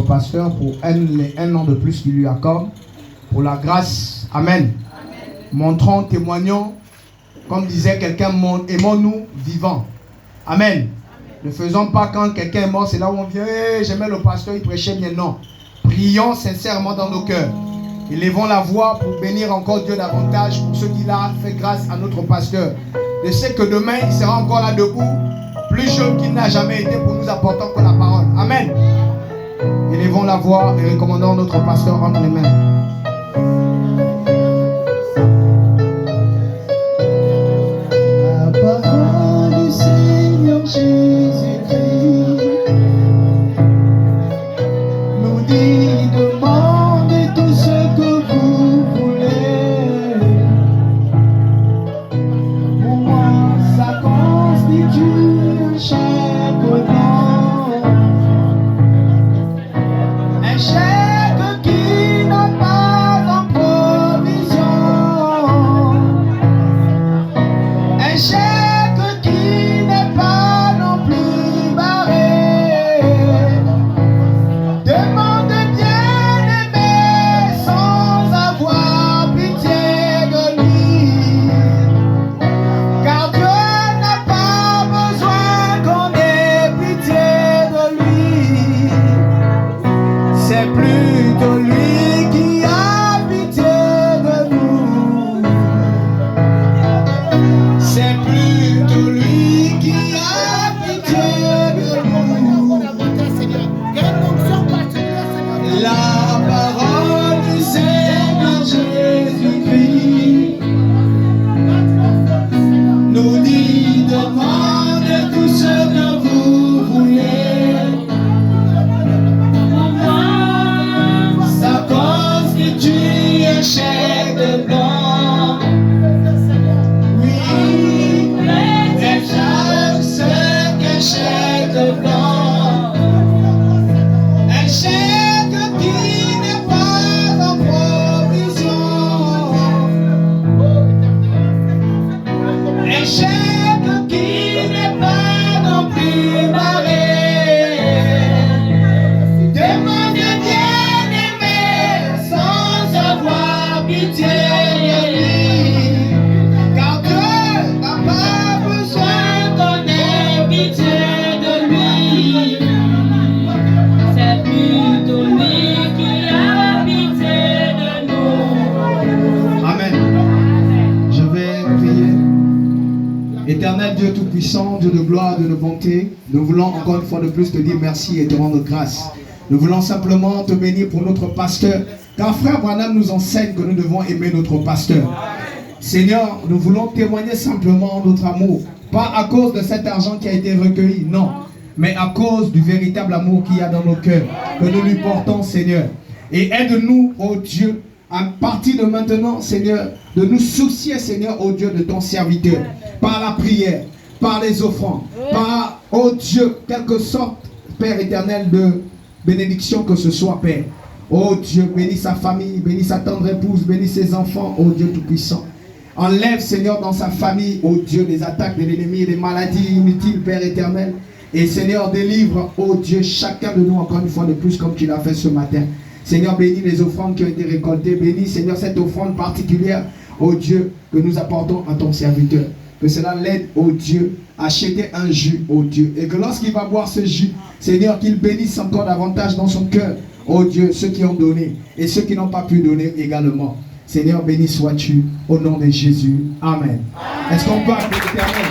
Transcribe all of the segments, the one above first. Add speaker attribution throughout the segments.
Speaker 1: notre pasteur pour un an de plus qu'il lui accorde, pour la grâce. Amen. Montrons, témoignons, comme disait quelqu'un, aimons-nous vivants. Amen. Ne faisons pas quand quelqu'un est mort, c'est là où on vient, hey, j'aimais le pasteur, il prêchait bien. Non. Prions sincèrement dans nos cœurs. Élevons la voix pour bénir encore Dieu davantage pour ce qu'il a fait grâce à notre pasteur. Je sais que demain, il sera encore là debout, plus jeune qu'il n'a jamais été pour nous apporter encore la parole. Amen. Élevons la voix et recommandons notre pasteur entre les mains. Dieu Tout-Puissant, Dieu de gloire, Dieu de bonté, nous voulons encore une fois de plus te dire merci et te rendre grâce. Nous voulons simplement te bénir pour notre pasteur, car frère Branham nous enseigne que nous devons aimer notre pasteur. Seigneur, nous voulons témoigner simplement notre amour, pas à cause de cet argent qui a été recueilli, non, mais à cause du véritable amour qu'il y a dans nos cœurs, que nous lui portons, Seigneur. Et aide-nous, ô Dieu, à partir de maintenant, Seigneur, de nous soucier, Seigneur, ô Dieu, de ton serviteur, par la prière, par les offrandes, par, ô Dieu, quelque sorte, Père éternel, de bénédiction que ce soit, Père. Ô Dieu, bénis sa famille, bénis sa tendre épouse, bénis ses enfants, ô Dieu Tout-Puissant. Enlève, Seigneur, dans sa famille, ô Dieu, les attaques de l'ennemi, les maladies inutiles, Père éternel. Et Seigneur, délivre, ô Dieu, chacun de nous encore une fois de plus, comme tu l'as fait ce matin. Seigneur, bénis les offrandes qui ont été récoltées. Bénis, Seigneur, cette offrande particulière, ô Dieu, que nous apportons à ton serviteur. Que cela l'aide, ô Dieu, à acheter un jus, ô Dieu. Et que lorsqu'il va boire ce jus, Seigneur, qu'il bénisse encore davantage dans son cœur, ô Dieu, ceux qui ont donné et ceux qui n'ont pas pu donner également. Seigneur, béni sois-tu au nom de Jésus. Amen. Est-ce qu'on peut appeler l'Éternel?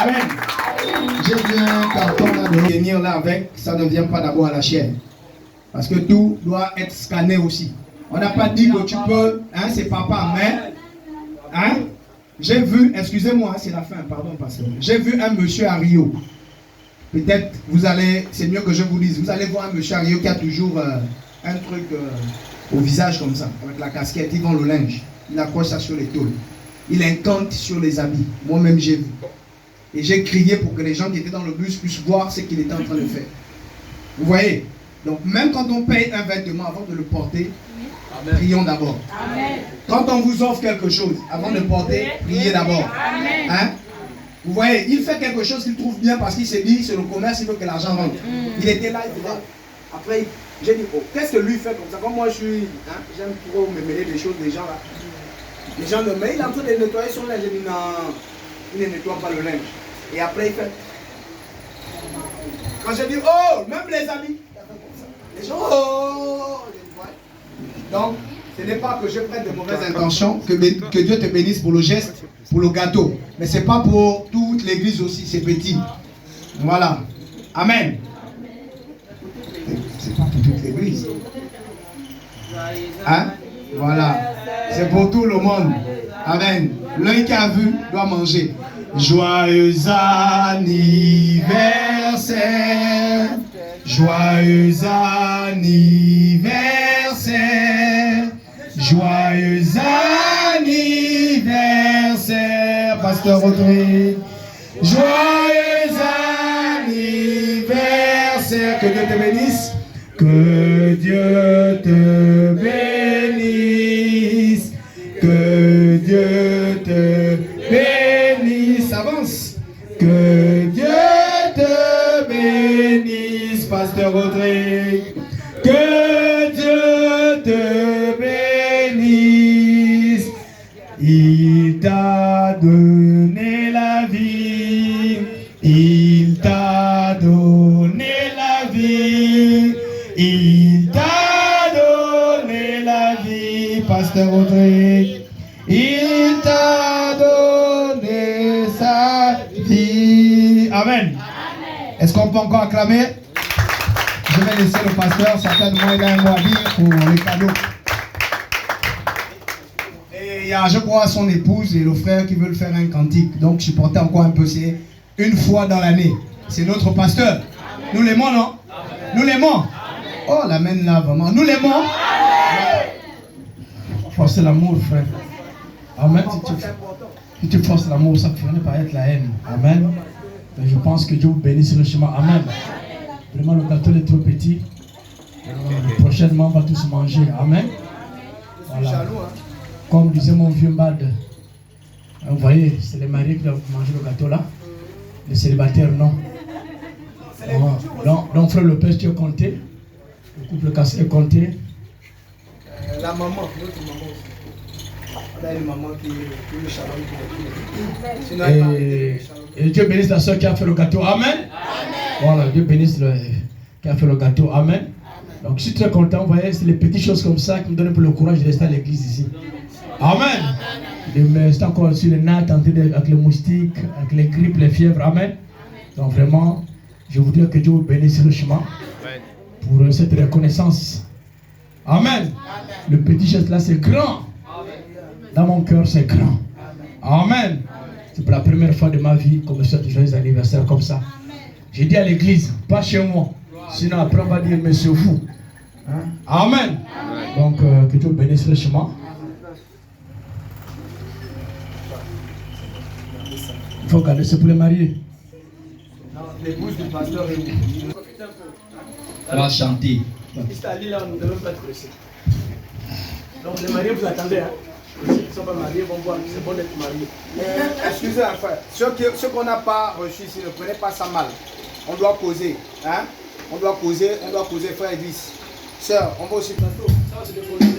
Speaker 1: Amen. J'ai vu un carton là de venir là avec, ça ne vient pas d'abord à la chaîne. Parce que tout doit être scanné aussi. On n'a pas dit que tu peux, hein, c'est papa, mais, hein, j'ai vu, excusez-moi, c'est la fin, pardon, pasteur. J'ai vu un monsieur à Rio. Peut-être, vous allez, c'est mieux que je vous dise, vous allez voir un monsieur à Rio qui a toujours un truc au visage comme ça, avec la casquette, il vend le linge. Il accroche ça sur les tôles. Il incante sur les habits. Moi-même, j'ai vu. Et j'ai crié pour que les gens qui étaient dans le bus puissent voir ce qu'il était en train de faire. Vous voyez? Donc, même quand on paye un vêtement avant de le porter, amen, prions d'abord. Quand on vous offre quelque chose, avant de porter, priez d'abord. Hein? Vous voyez, il fait quelque chose qu'il trouve bien parce qu'il s'est dit, c'est le commerce, il veut que l'argent rentre. Il était là, il faisait. Après, j'ai dit, oh, qu'est-ce que lui fait comme ça? Comme moi, je suis, hein, j'aime trop me mêler des choses des gens là. Les gens le mêlent, il est en train de nettoyer son linge. J'ai dit, non, il ne nettoie pas le linge. Et après, il fait. Quand j'ai dit, oh, même les amis, les gens, oh, donc, ce n'est pas que je prenne de mauvaises intentions, que Dieu te bénisse pour le geste, pour le gâteau. Mais ce n'est pas pour toute l'église aussi, c'est petit. Voilà. Amen. C'est pas pour toute l'église. Hein? Voilà. C'est pour tout le monde. Amen. L'œil qui a vu doit manger. Joyeux anniversaire. Joyeux anniversaire. Joyeux anniversaire, Pasteur Audrey. Joyeux anniversaire. Que Dieu te bénisse. Que Dieu te bénisse. Que Dieu te bénisse. Avance. Que Dieu te bénisse, Pasteur Audrey. Que Dieu te bénisse. Il t'a donné la vie. Il t'a donné la vie. Il t'a donné la vie, Pasteur Audrey. Il t'a donné sa vie. Amen. Est-ce qu'on peut encore acclamer? Je vais laisser le pasteur, certainement il a un mot à dire pour les cadeaux. Et il y a, je crois, son épouse et le frère qui veulent faire un cantique. Donc supportez encore un peu, c'est une fois dans l'année. C'est notre pasteur. Nous l'aimons, non? Nous l'aimons. Oh, l'amen là, vraiment. Nous l'aimons. Forcer l'amour, frère. Amen. Si tu forces l'amour, ça finit par être la haine. Amen. Mais je pense que Dieu vous bénisse le chemin. Amen. Vraiment, le gâteau est trop petit. Prochainement, on va tous manger. Amen. Voilà. Comme disait mon vieux Bad, vous voyez, c'est les mariés qui doivent manger le gâteau là. Les célibataires, non. Donc, frère Lopez, tu es compté. Le couple cassé est compté. La maman, notre maman aussi. On a une maman qui le chalon. Et Dieu bénisse la soeur qui a fait le gâteau. Amen. Amen. Voilà, Dieu bénisse qui a fait le gâteau. Amen. Donc je suis très content. Vous voyez, c'est les petites choses comme ça qui me donnent un peu le courage de rester à l'église ici. Amen. Mais c'est encore sur les nattes, avec les moustiques, avec les grippes, les fièvres. Amen. Donc vraiment, je voudrais que Dieu vous bénisse richement pour cette reconnaissance. Amen. Le petit geste là, c'est grand. Dans mon cœur, c'est grand. Amen. C'est pour la première fois de ma vie qu'on me souhaite joyeux anniversaire comme ça. J'ai dit à l'église, pas chez moi. Sinon après on va dire, mais c'est vous. Hein? Amen. Donc que Dieu bénisse richement. Il faut garder, c'est pour les mariés. L'épouse du pasteur est où? On va chanter. Ici à Lille, nous ne devons pas être pressés. Donc les mariés, vous attendez. Hein? Ceux qui ne sont pas mariés vont voir, c'est bon d'être mariés. Excusez un frère, ceux qu'on n'a pas reçus ici, ne prenez pas ça mal. On doit causer. Hein? On doit causer, frère Edis. Sœur, on va aussi tantôt. Ça va se déposer.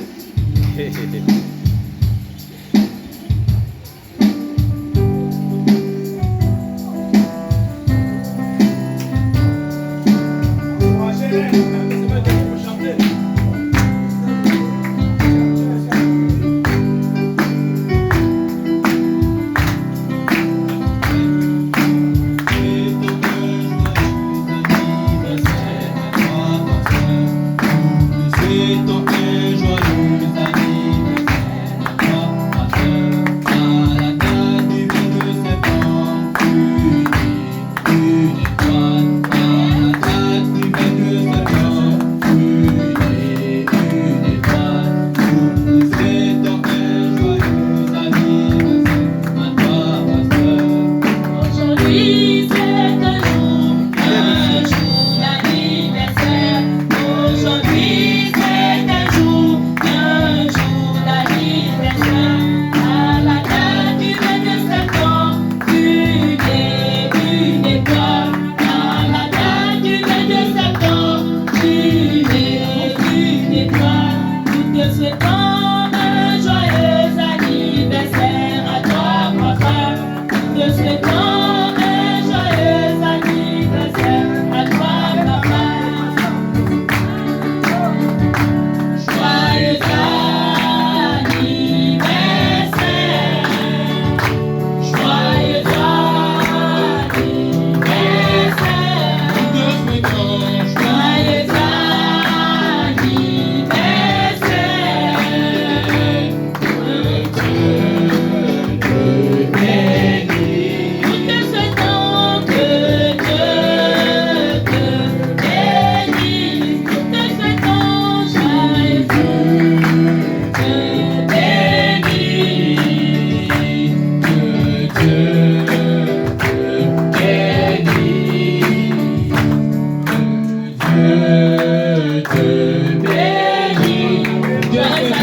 Speaker 2: te bénit. Dieu est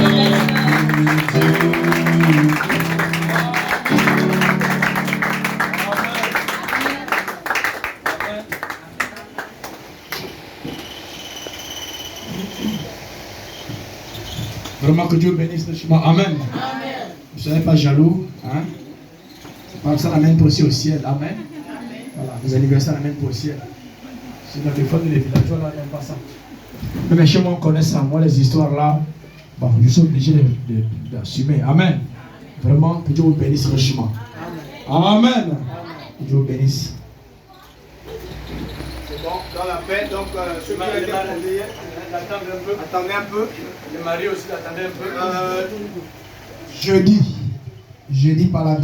Speaker 1: Vraiment que Dieu bénisse le chemin. Amen. Ne soyez pas jaloux. Hein? C'est pas que ça l'amène pour aussi au ciel. Amen. Voilà, les anniversaires l'amènent pour au ciel. C'est notre fois de les villageois là, n'aiment pas ça. Mais chez moi, on connaît ça. Moi, les histoires là, bon, je suis obligé d'assumer. Amen. Vraiment, que Dieu vous bénisse richement. Amen. Que Dieu vous bénisse. C'est bon, dans la paix, donc ceux qui ont été conviés, attendez un peu. Les maris aussi, attendez un peu. Jeudi par la grâce.